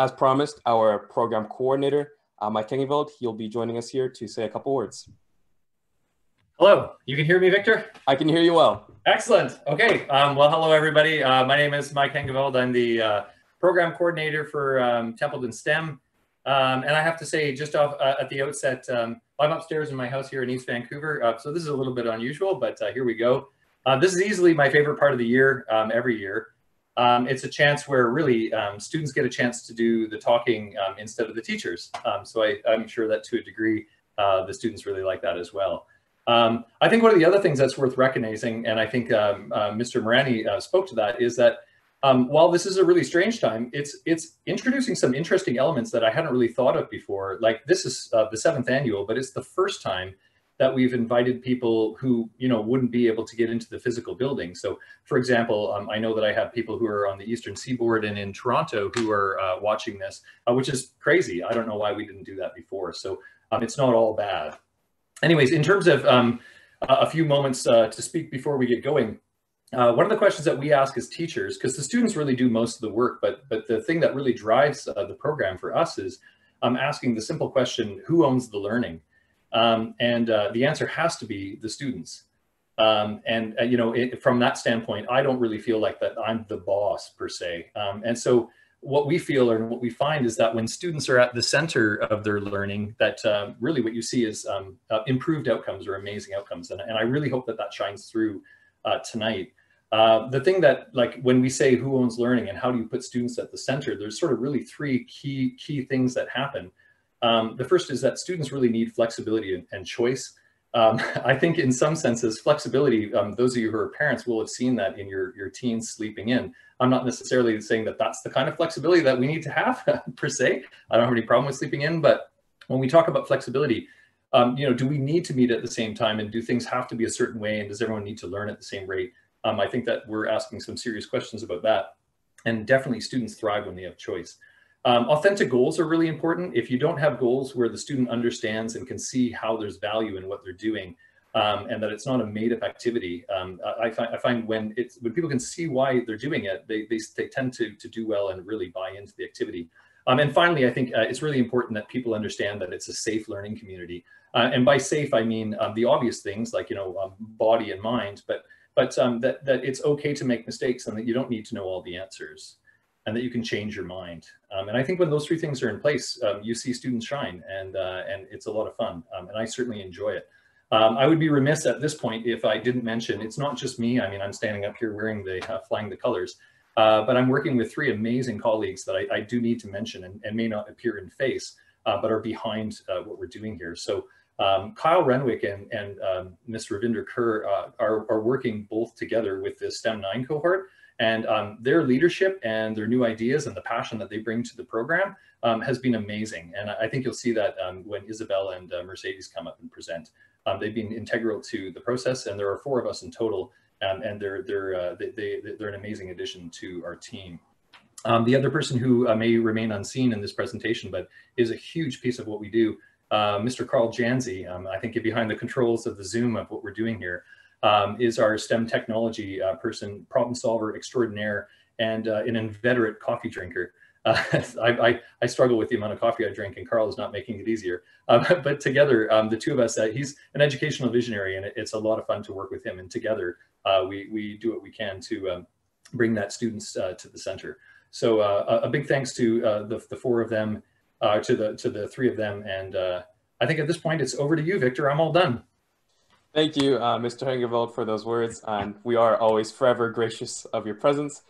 as promised, our program coordinator, Mike Hengeveld, he'll be joining us here to say a couple words. Hello, you can hear me, Victor? I can hear you well. Excellent. Okay. Well, hello, everybody. My name is Mike Hengeveld. I'm the program coordinator for Templeton STEM. And I have to say, just off at the outset, I'm upstairs in my house here in East Vancouver. So this is a little bit unusual, but here we go. This is easily my favorite part of the year, every year. It's a chance where really students get a chance to do the talking instead of the teachers. So I'm sure that to a degree, the students really like that as well. I think one of the other things that's worth recognizing, and I think Mr. Morani spoke to that, is that while this is a really strange time, it's introducing some interesting elements that I hadn't really thought of before. Like this is the 7th annual, but it's the first time that we've invited people who, wouldn't be able to get into the physical building. So for example, I know that I have people who are on the Eastern Seaboard and in Toronto who are watching this, which is crazy. I don't know why we didn't do that before. So it's not all bad. Anyways, in terms of a few moments to speak before we get going, one of the questions that we ask as teachers, because the students really do most of the work, but the thing that really drives the program for us is asking the simple question, who owns the learning? And the answer has to be the students. From that standpoint, I don't really feel like that I'm the boss per se. And so what we feel and what we find is that when students are at the center of their learning, that really what you see is improved outcomes or amazing outcomes. And I really hope that that shines through tonight. The thing that, like, when we say who owns learning and how do you put students at the center, there's sort of really three key things that happen. The first is that students really need flexibility and choice. I think in some senses, flexibility, those of you who are parents will have seen that in your teens sleeping in. I'm not necessarily saying that that's the kind of flexibility that we need to have per se. I don't have any problem with sleeping in, but when we talk about flexibility, do we need to meet at the same time, and do things have to be a certain way, and does everyone need to learn at the same rate? I think that we're asking some serious questions about that, and definitely students thrive when they have choice. Authentic goals are really important. If you don't have goals where the student understands and can see how there's value in what they're doing, and that it's not a made-up activity, I find when people can see why they're doing it, they tend to do well and really buy into the activity. And finally, I think it's really important that people understand that it's a safe learning community. And by safe, I mean the obvious things like body and mind, but that it's okay to make mistakes and that you don't need to know all the answers, and that you can change your mind. And I think when those three things are in place, you see students shine, and it's a lot of fun, and I certainly enjoy it. I would be remiss at this point if I didn't mention, it's not just me. I mean, I'm standing up here wearing flying the colors, but I'm working with three amazing colleagues that I do need to mention and may not appear in face, but are behind what we're doing here. So Kyle Renwick and Ms. Ravinder Kerr are working both together with the STEM 9 cohort, and their leadership and their new ideas and the passion that they bring to the program has been amazing. And I think you'll see that when Isabel and Mercedes come up and present. They've been integral to the process, and there are 4 of us in total, and they're an amazing addition to our team. The other person who may remain unseen in this presentation, but is a huge piece of what we do, Mr. Carl Janzi, I think behind the controls of the Zoom of what we're doing here, is our STEM technology person, problem solver extraordinaire, and an inveterate coffee drinker. I struggle with the amount of coffee I drink, and Carl is not making it easier. But together, the two of us, he's an educational visionary, and it's a lot of fun to work with him. And together, we do what we can to bring that students to the center. So a big thanks to the 4 of them, to the 3 of them. And I think at this point, it's over to you, Victor. I'm all done. Thank you, Mr. Hengeveld, for those words, and we are always forever gracious of your presence.